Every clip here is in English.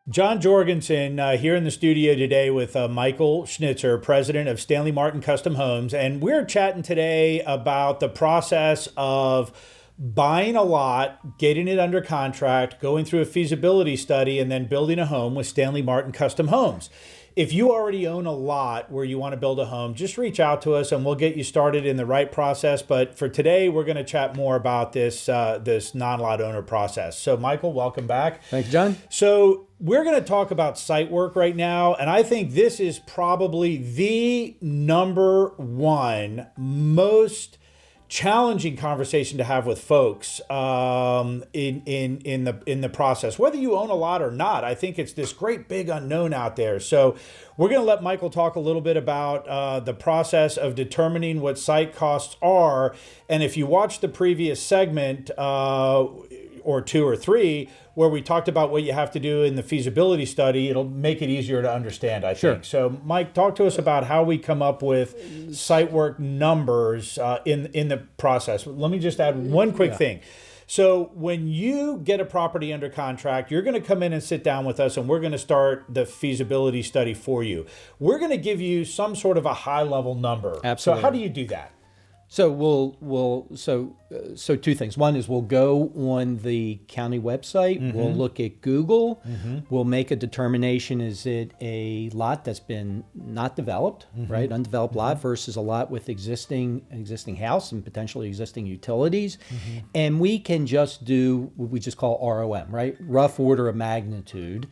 John Jorgensen here in the studio today with Michael Schnitzer, president of Stanley Martin Custom Homes. And we're chatting today about the process of buying a lot, getting it under contract, going through a feasibility study, and then building a home with Stanley Martin Custom Homes. If you already own a lot where you want to build a home, just reach out to us and we'll get you started in the right process. But for today, we're going to chat more about this non-lot owner process. So Michael, welcome back. Thanks, John. So we're going to talk about site work right now. And I think this is probably the number one most challenging conversation to have with folks in the process, whether you own a lot or not. I think it's this great big unknown out there. So we're going to let Michael talk a little bit about the process of determining what site costs are. And if you watch the previous segment or two or three where we talked about what you have to do in the feasibility study, it'll make it easier to understand, I think. So Mike, talk to us about how we come up with site work numbers in the process. Let me just add one quick thing. So when you get a property under contract, you're going to come in and sit down with us and we're going to start the feasibility study for you. We're going to give you some sort of a high level number. Absolutely. So how do you do that? So so two things. One is we'll go on the county website. Mm-hmm. We'll look at Google. Mm-hmm. We'll make a determination: is it a lot that's been not developed, mm-hmm. right, undeveloped lot, versus a lot with existing house and potentially existing utilities, mm-hmm. and we can just do what we just call ROM, right, rough order of magnitude.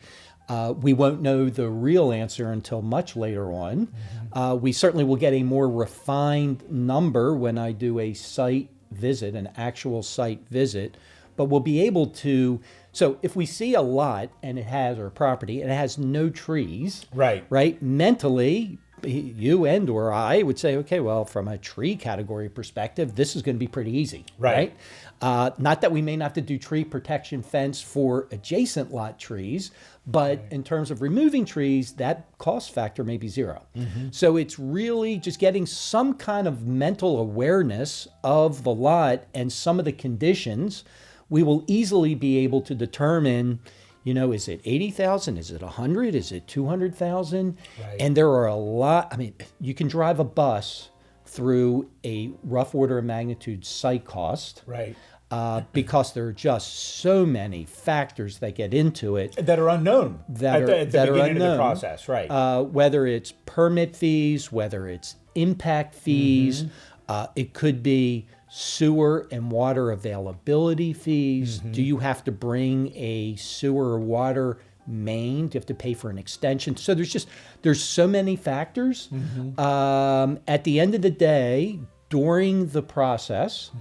We won't know the real answer until much later on. Mm-hmm. We certainly will get a more refined number when I do a site visit, an actual site visit, but we'll be able to, so if we see a lot and it has, or a property, and it has no trees, right, mentally, you and or I would say, okay, well, from a tree category perspective, this is going to be pretty easy, right? Not that we may not have to do tree protection fence for adjacent lot trees, but in terms of removing trees, that cost factor may be zero. Mm-hmm. So it's really just getting some kind of mental awareness of the lot and some of the conditions. We will easily be able to determine, is it 80,000? Is it 100? Is it 200,000? Right. And there are a lot. I mean, you can drive a bus through a rough order of magnitude site cost. Right. Because there are just so many factors that get into it that are unknown at the beginning of the process, right? Whether it's permit fees, whether it's impact fees, mm-hmm. It could be sewer and water availability fees. Mm-hmm. Do you have to bring a sewer or water main? Do you have to pay for an extension? So there's so many factors. Mm-hmm. At the end of the day, during the process,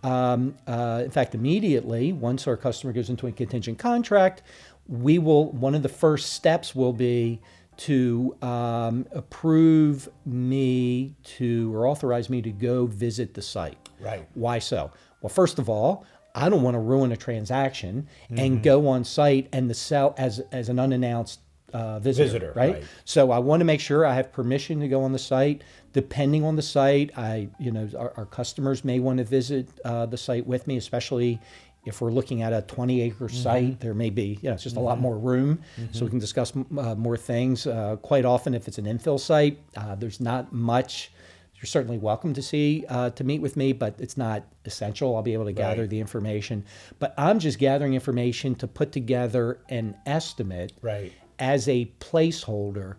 mm-hmm. In fact, immediately, once our customer goes into a contingent contract, one of the first steps will be to approve me or authorize me to go visit the site. Right. Why so? Well, first of all, I don't want to ruin a transaction mm-hmm. and go on site and the sell as an unannounced visitor, right? So I want to make sure I have permission to go on the site. Depending on the site, our customers may want to visit the site with me, especially if we're looking at a 20-acre mm-hmm. site. There may be, it's just mm-hmm. a lot more room, mm-hmm. so we can discuss more things. Quite often, if it's an infill site, there's not much. You're certainly welcome to meet with me, but it's not essential. I'll be able to gather the information. But I'm just gathering information to put together an estimate. Right. As a placeholder.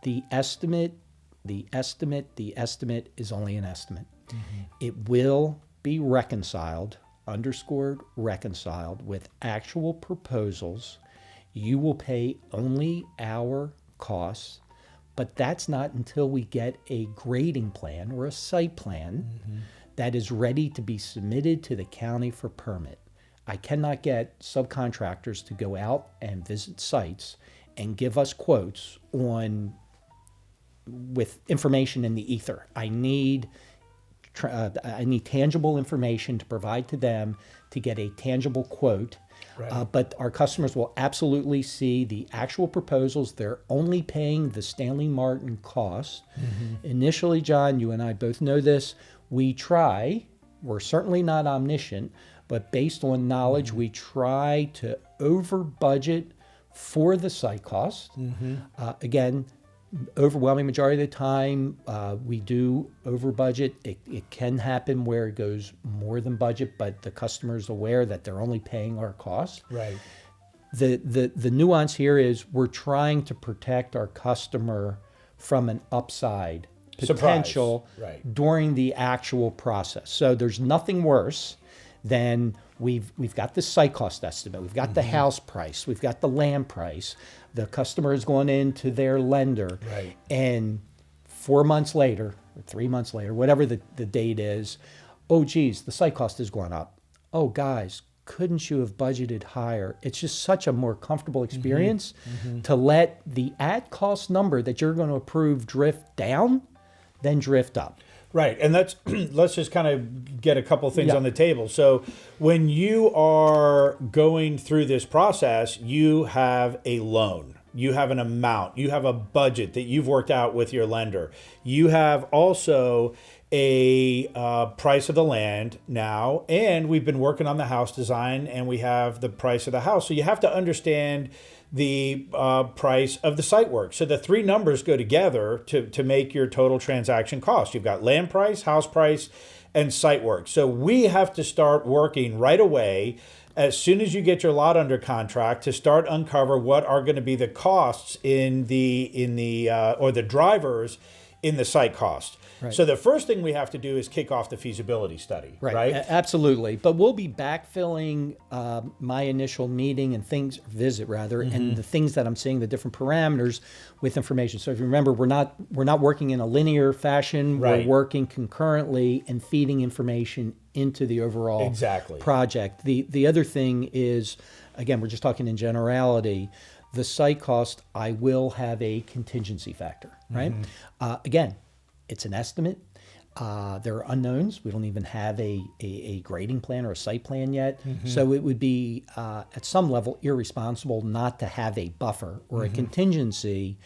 The estimate is only an estimate. Mm-hmm. It will be reconciled with actual proposals. You will pay only our costs, but that's not until we get a grading plan or a site plan mm-hmm. that is ready to be submitted to the county for permit. I cannot get subcontractors to go out and visit sites and give us quotes with information in the ether. I need tangible information to provide to them to get a tangible quote. Right. But our customers will absolutely see the actual proposals. They're only paying the Stanley Martin cost. Mm-hmm. Initially, John, you and I both know this. We're certainly not omniscient, but based on knowledge, mm-hmm. we try to over budget for the site cost. Again, overwhelming majority of the time, we do over budget. It can happen where it goes more than budget, but the customer's aware that they're only paying our cost. Right. The nuance here is we're trying to protect our customer from an upside potential during the actual process. So there's nothing worse than we've got the site cost estimate, we've got the house price, we've got the land price, the customer is going into their lender, and 4 months later or 3 months later, whatever the date is, oh geez, the site cost has gone up. Oh guys, couldn't you have budgeted higher? It's just such a more comfortable experience to let the at cost number that you're going to approve drift down than drift up. Right, and let's just kind of get a couple things on the table. So when you are going through this process, you have a loan, you have an amount, you have a budget that you've worked out with your lender. You have also a price of the land now, and we've been working on the house design, and we have the price of the house. So you have to understand the price of the site work. So the three numbers go together to make your total transaction cost. You've got land price, house price, and site work. So we have to start working right away as soon as you get your lot under contract to start uncover what are going to be the costs or the drivers in the site cost. Right. So the first thing we have to do is kick off the feasibility study, right? Absolutely. But we'll be backfilling my initial meeting and visit, and the things that I'm seeing, the different parameters with information. So if you remember, we're not working in a linear fashion. We're working concurrently and feeding information into the overall project. The other thing is, again, we're just talking in generality. The site cost, I will have a contingency factor, right? Again, it's an estimate. There are unknowns. We don't even have a grading plan or a site plan yet. So it would be, at some level, irresponsible not to have a buffer or a contingency.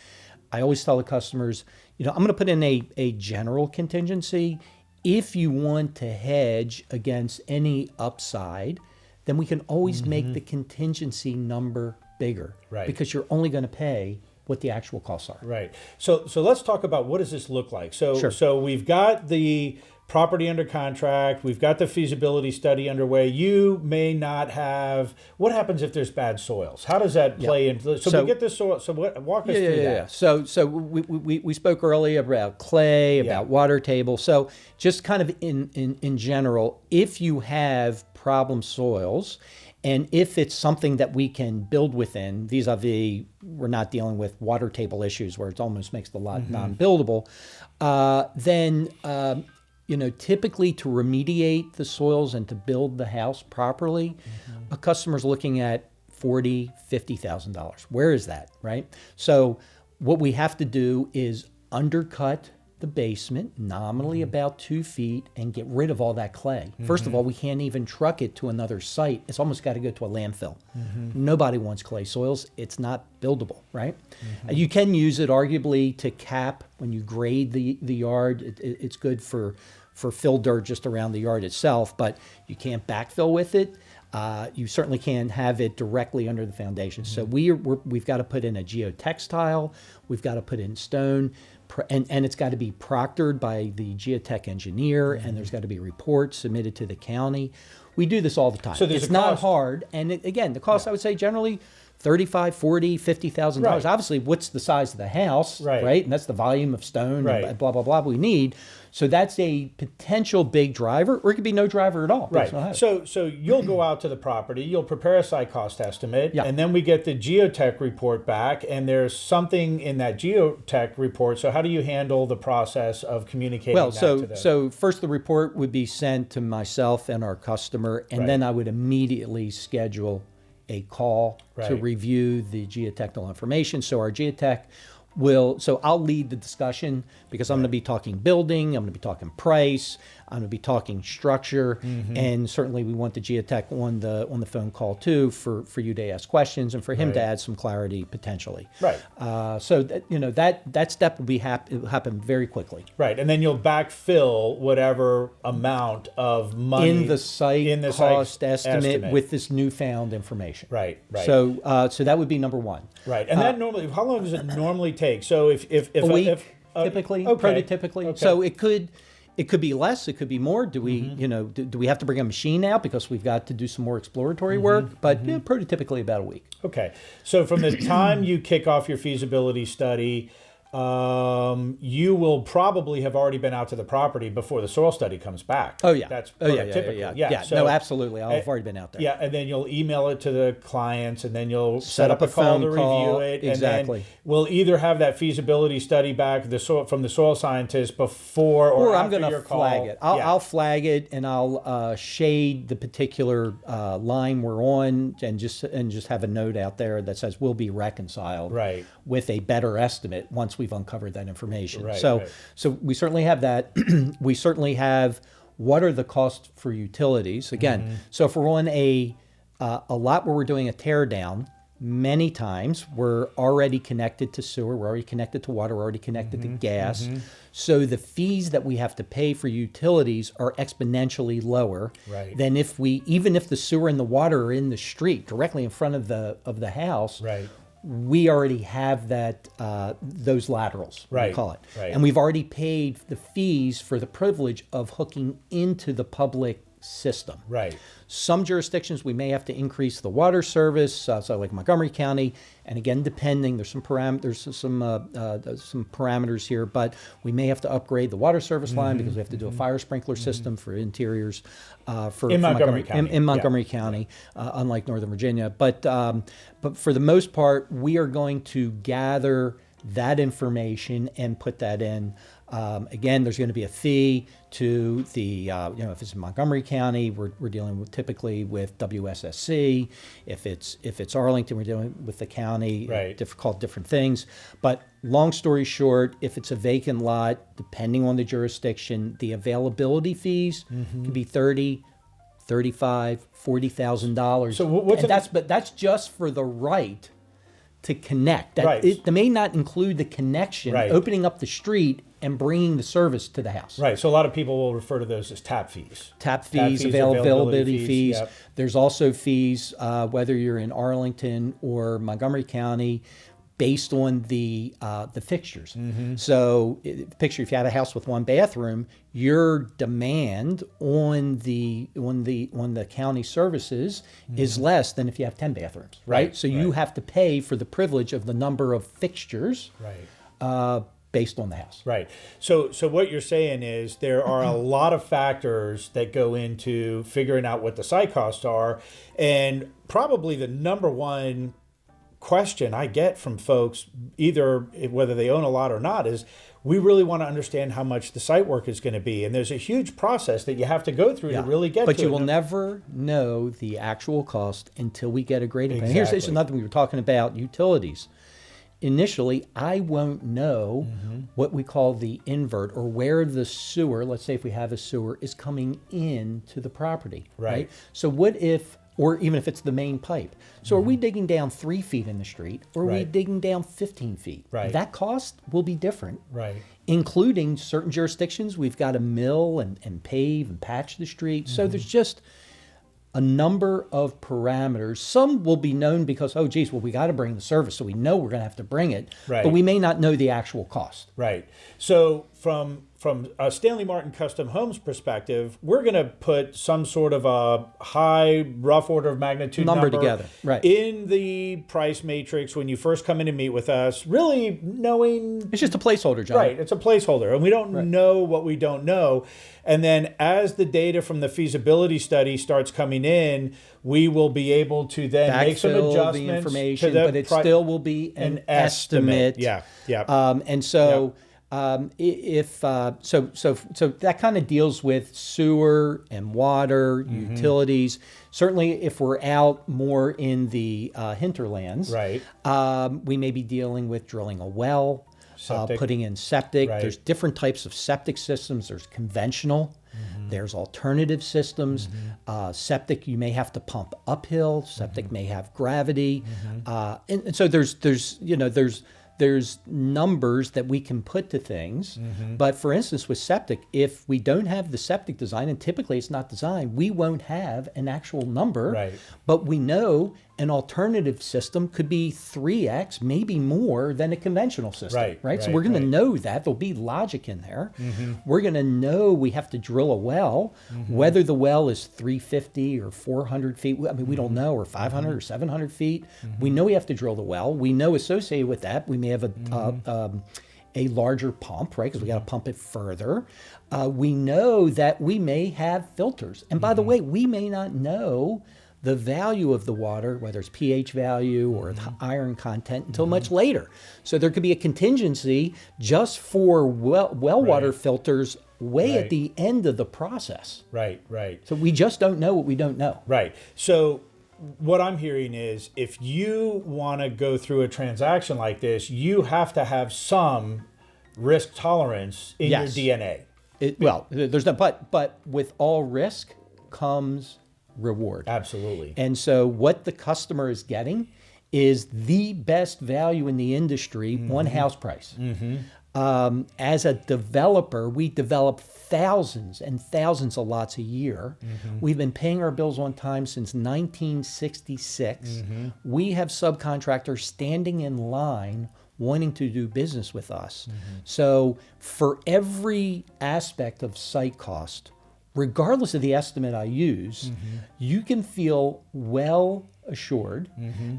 I always tell the customers, I'm going to put in a general contingency. If you want to hedge against any upside, then we can always make the contingency number bigger, because you're only going to pay what the actual costs are. Right. So let's talk about what does this look like. So we've got the property under contract, we've got the feasibility study underway. You may not have. What happens if there's bad soils? How does that play into? So we get the soil. So walk us through that. So we spoke earlier about clay, about water table. So just kind of in general, if you have problem soils, and if it's something that we can build within, vis-a-vis, we're not dealing with water table issues where it almost makes the lot non-buildable, then typically to remediate the soils and to build the house properly, a customer's looking at $40,000, $50,000. Where is that, right? So what we have to do is undercut the basement nominally about 2 feet and get rid of all that clay. First of all, we can't even truck it to another site. It's almost got to go to a landfill. Nobody wants clay soils. It's not buildable, right? You can use it arguably to cap when you grade the yard. It's good for fill dirt just around the yard itself, but you can't backfill with it. You certainly can't have it directly under the foundation. So we've got to put in a geotextile. We've got to put in stone. And it's got to be proctored by the geotech engineer, and there's got to be a report submitted to the county. We do this all the time. So it's not hard. And again, the cost, I would say, generally $35,000, $40,000, $50,000. Obviously, what's the size of the house, right? And that's the volume of stone, and blah, blah, blah we need. So that's a potential big driver, or it could be no driver at all. Right. So you'll go out to the property, you'll prepare a site cost estimate, and then we get the geotech report back, and there's something in that geotech report. So how do you handle the process of communicating that to them? So first the report would be sent to myself and our customer, and then I would immediately schedule a call to review the geotechnical information. So our geotech I'll lead the discussion because I'm going to be talking building, I'm going to be talking price, I'm going to be talking structure, and certainly we want the geotech on the phone call too for you to ask questions and for him to add some clarity potentially. Right. So that step will happen very quickly. Right, and then you'll backfill whatever amount of money in the site cost estimate with this newfound information. Right. So that would be number one. Right, and that normally, how long does it normally take? So if a week, typically, prototypically. Okay. So it could be less, it could be more. Do we, do we have to bring a machine out because we've got to do some more exploratory work? But prototypically about a week. Okay, so from the time you kick off your feasibility study, you will probably have already been out to the property before the soil study comes back. Oh yeah, that's typical. Yeah. So, no, absolutely. I've already been out there. Yeah, and then you'll email it to the clients, and then you'll set up a call to review it. Exactly. And then we'll either have that feasibility study back from the soil scientist before or I'm after going your to call. flag it. I'll flag it, and I'll shade the particular line we're on, and just have a note out there that says we'll be reconciled with a better estimate once we've uncovered that information. So we certainly have that. We certainly have what are the costs for utilities. Again, so if we're on a lot where we're doing a tear down, many times we're already connected to sewer, we're already connected to water, we're already connected to gas. So the fees that we have to pay for utilities are exponentially lower than even if the sewer and the water are in the street directly in front of the house. We already have that those laterals, we call it. And we've already paid the fees for the privilege of hooking into the public system. Some jurisdictions we may have to increase the water service, so like Montgomery County, and again, depending, there's some parameters here, but we may have to upgrade the water service line because we have to do a fire sprinkler system for interiors in Montgomery County. In Montgomery County, unlike Northern Virginia. But for the most part, we are going to gather that information and put that in. Again, there's going to be a fee to the, if it's in Montgomery County, we're dealing typically with WSSC. If it's Arlington, we're dealing with the county, called different things. But long story short, if it's a vacant lot, depending on the jurisdiction, the availability fees can be $30,000, $35,000, $40,000. So but that's just for the right to connect. It may not include the connection, opening up the street and bringing the service to the house. So a lot of people will refer to those as tap fees. Tap fees, availability fees. There's also fees, whether you're in Arlington or Montgomery County, based on the fixtures. So, picture if you have a house with one bathroom, your demand on the county services is less than if you have 10 bathrooms, right? So you have to pay for the privilege of the number of fixtures, based on the house. So what you're saying is there are a lot of factors that go into figuring out what the site costs are, and probably the number one question I get from folks, either whether they own a lot or not, is we really want to understand how much the site work is going to be. And there's a huge process that you have to go through to really get to it. But you will never know the actual cost until we get a grading plan. Here's another thing we were talking about, utilities. Initially, I won't know what we call the invert, or where the sewer, let's say if we have a sewer, is coming into the property, right? So what if, or even if it's the main pipe. So are we digging down 3 feet in the street, or are we digging down 15 feet? That cost will be different, including certain jurisdictions. We've got to mill and pave and patch the street. So there's just a number of parameters. Some will be known because, we got to bring the service, so we know we're going to have to bring it, but we may not know the actual cost. So from a Stanley Martin Custom Homes perspective, we're going to put some sort of a high, rough order of magnitude number together in the price matrix when you first come in and meet with us, really knowing... It's just a placeholder, John. It's a placeholder, and we don't know what we don't know. And then as the data from the feasibility study starts coming in, we will be able to then make some adjustments the information, to the but it still will be an estimate. And so... So that kind of deals with sewer and water, utilities. Certainly, if we're out more in the hinterlands, we may be dealing with drilling a well, putting in septic. There's different types of septic systems. There's conventional There's alternative systems. Septic, you may have to pump uphill. Septic may have gravity. And so there's numbers that we can put to things. But for instance, with septic, if we don't have the septic design, and typically it's not designed, we won't have an actual number. Right. But we know an alternative system could be 3x, maybe more than a conventional system. Right? So we're going to know that. There'll be logic in there. We're going to know we have to drill a well, whether the well is 350 or 400 feet. I mean, we don't know, or 500 or 700 feet. We know we have to drill the well. We know associated with that, we may have a larger pump, right? Because we got to pump it further. We know that we may have filters. And by the way, we may not know the value of the water, whether it's pH value or the iron content, until much later. So there could be a contingency just for well water filters way at the end of the process. Right. So we just don't know what we don't know. Right. So what I'm hearing is, if you want to go through a transaction like this, you have to have some risk tolerance in your DNA. There's no but with all risk comes reward. Absolutely. And so what the customer is getting is the best value in the industry, one house price. As a developer, we develop thousands and thousands of lots a year. We've been paying our bills on time since 1966. We have subcontractors standing in line wanting to do business with us. So for every aspect of site cost, regardless of the estimate I use, you can feel well assured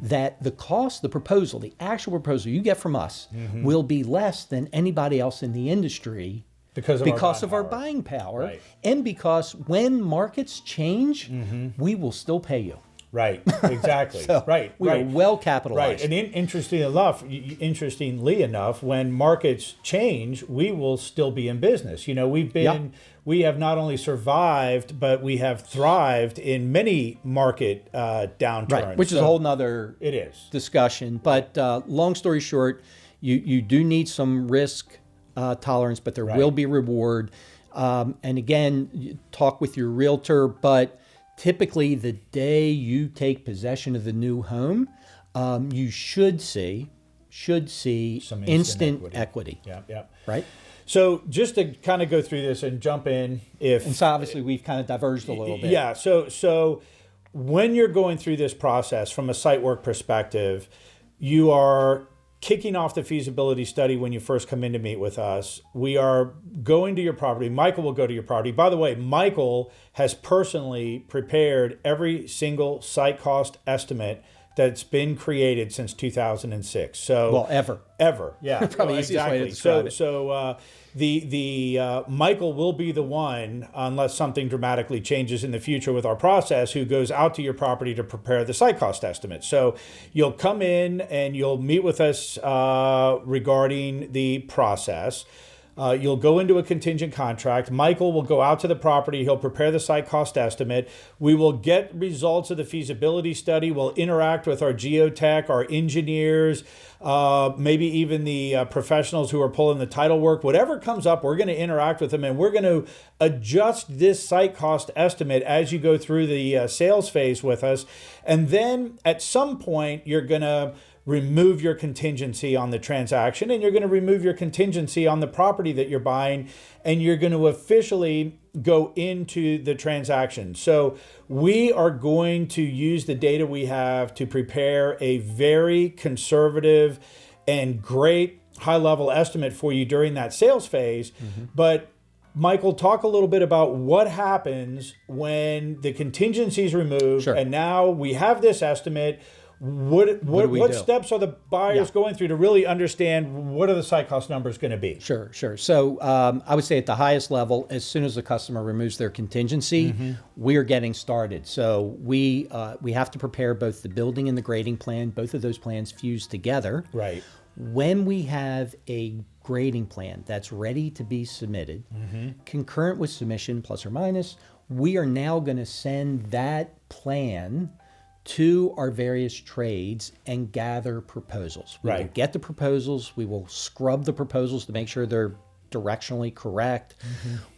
that the cost, the proposal, the actual proposal you get from us will be less than anybody else in the industry because of our buying power. And because when markets change, we will still pay you. Right, exactly. So we are well capitalized. Right, and interestingly enough, when markets change, we will still be in business. You know, we have not only survived, but we have thrived in many market downturns. Right, which is a whole nother discussion. But long story short, you do need some risk tolerance, but there will be reward. And again, you talk with your realtor, but typically the day you take possession of the new home, you should see some instant equity. Yeah. Right? So just to kind of go through this and jump in, and so obviously we've kind of diverged a little bit. Yeah. So when you're going through this process from a site work perspective, you are kicking off the feasibility study when you first come in to meet with us. We are going to your property. Michael will go to your property. By the way, Michael has personally prepared every single site cost estimate that's been created since 2006. So ever, yeah, probably easiest way to describe it. So Michael will be the one, unless something dramatically changes in the future with our process, who goes out to your property to prepare the site cost estimate. So you'll come in and you'll meet with us regarding the process. You'll go into a contingent contract. Michael will go out to the property. He'll prepare the site cost estimate. We will get results of the feasibility study. We'll interact with our geotech, our engineers, maybe even the professionals who are pulling the title work. Whatever comes up, we're going to interact with them, and we're going to adjust this site cost estimate as you go through the sales phase with us. And then at some point, you're going to remove your contingency on the transaction, and you're going to remove your contingency on the property that you're buying, and you're going to officially go into the transaction. So we are going to use the data we have to prepare a very conservative and great high-level estimate for you during that sales phase. But Michael, talk a little bit about what happens when the contingency is removed, and now we have this estimate. What steps are the buyers going through to really understand what are the site cost numbers going to be? Sure. So I would say at the highest level, as soon as the customer removes their contingency, we are getting started. So we have to prepare both the building and the grading plan. Both of those plans fuse together. Right. When we have a grading plan that's ready to be submitted, concurrent with submission, plus or minus, we are now going to send that plan to our various trades and gather proposals. We will get the proposals. We will scrub the proposals to make sure they're directionally correct.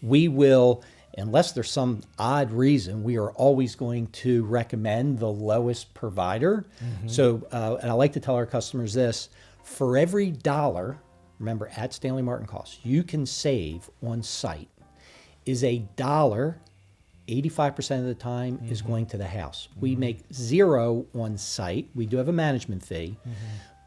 We will, unless there's some odd reason, we are always going to recommend the lowest provider. So, and I like to tell our customers this, for every dollar, remember at Stanley Martin Costs, you can save on site is a dollar, 85% of the time is going to the house. We make zero on site. We do have a management fee.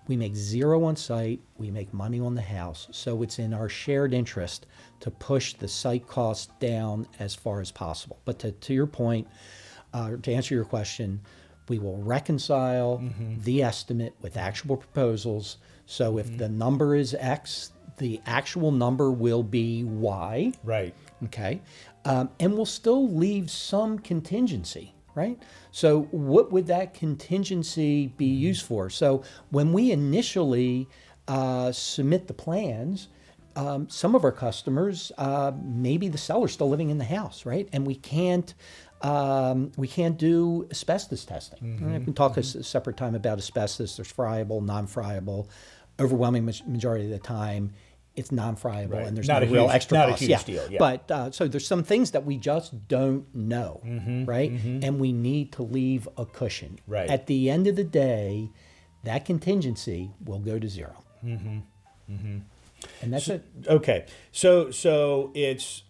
We make zero on site. We make money on the house. So it's in our shared interest to push the site costs down as far as possible. But to your point, to answer your question, we will reconcile the estimate with actual proposals. So if the number is X, the actual number will be Y. Right. Okay. And we'll still leave some contingency, right? So what would that contingency be used for? So when we initially submit the plans, some of our customers, maybe the seller's still living in the house, right? And we can't do asbestos testing. Right? We can talk a separate time about asbestos. There's friable, non-friable. Overwhelming majority of the time, it's non-friable, Right. and there's Not no a real huge- extra not a cost. huge deal, yeah. But so there's some things that we just don't know, right? And we need to leave a cushion. Right. At the end of the day, that contingency will go to zero. And that's it. Okay. So it's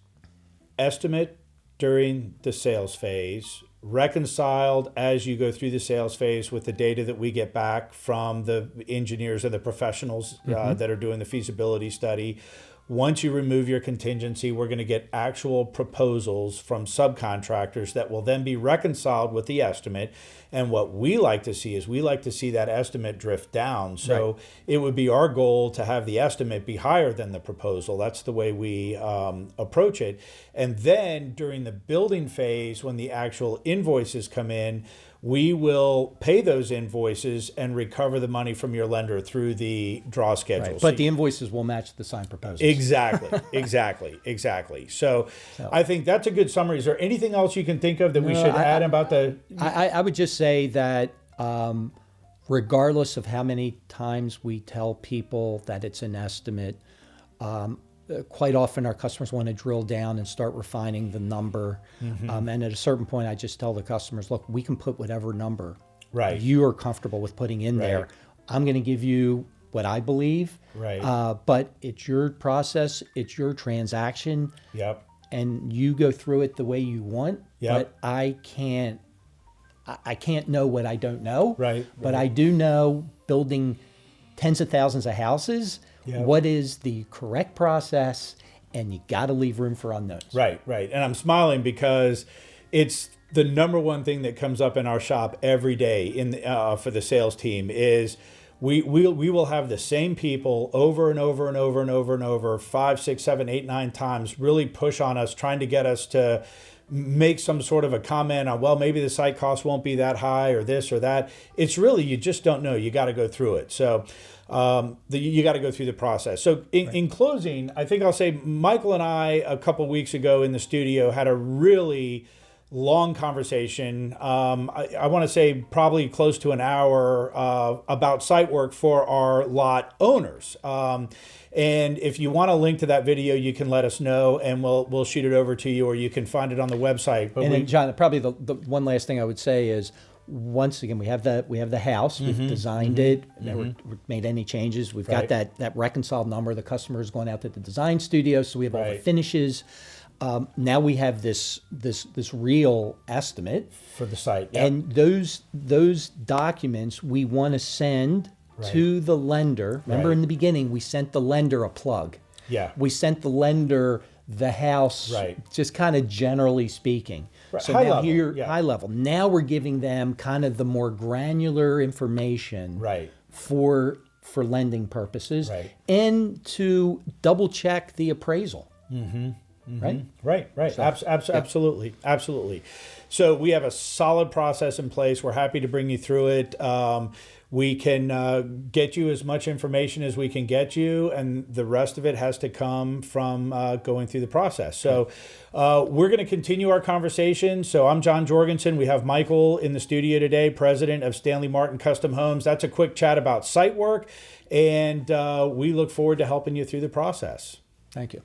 estimate during the sales phase, reconciled as you go through the sales phase with the data that we get back from the engineers and the professionals that are doing the feasibility study. Once you remove your contingency, we're going to get actual proposals from subcontractors that will then be reconciled with the estimate. And what we like to see is we like to see that estimate drift down. So it would be our goal to have the estimate be higher than the proposal. That's the way we approach it. And then during the building phase, when the actual invoices come in, we will pay those invoices and recover the money from your lender through the draw schedule. Right. So But the invoices will match the signed proposals. Exactly. So I think that's a good summary. Is there anything else you can think of that we should add about the? I would just say that regardless of how many times we tell people that it's an estimate, quite often our customers want to drill down and start refining the number. And at a certain point, I just tell the customers, look, we can put whatever number you are comfortable with putting in there. I'm going to give you what I believe. But it's your process. It's your transaction. And you go through it the way you want. But I can't know what I don't know. But I do know, building tens of thousands of houses, what is the correct process, and you got to leave room for unknowns. Right. And I'm smiling because it's the number one thing that comes up in our shop every day in for the sales team is we will have the same people over and over 5, 6, 7, 8, 9 times really push on us, trying to get us to make some sort of a comment on, well, maybe the site cost won't be that high or this or that. It's really, you just don't know. You got to go through it. So you got to go through the process. So in closing, I think I'll say Michael and I a couple weeks ago in the studio had a really long conversation. I want to say probably close to an hour about site work for our lot owners. And if you want a link to that video, you can let us know, and we'll shoot it over to you, or you can find it on the website. But then, John, probably the one last thing I would say is, once again, we have the house. We've designed it. Never made any changes. We've got that reconciled number. The customer is going out to the design studio, so we have all the finishes. Now we have this real estimate for the site, and those documents we want to send to the lender. Remember, in the beginning, we sent the lender a plug. We sent the lender the house, just kind of generally speaking. So high now level, here, high level. Now we're giving them kind of the more granular information for lending purposes, and to double check the appraisal. Right. So, absolutely. So we have a solid process in place. We're happy to bring you through it. We can get you as much information as we can get you, and the rest of it has to come from going through the process. So we're going to continue our conversation. So I'm John Jorgenson. We have Michael in the studio today, president of Stanley Martin Custom Homes. That's a quick chat about site work, and we look forward to helping you through the process. Thank you.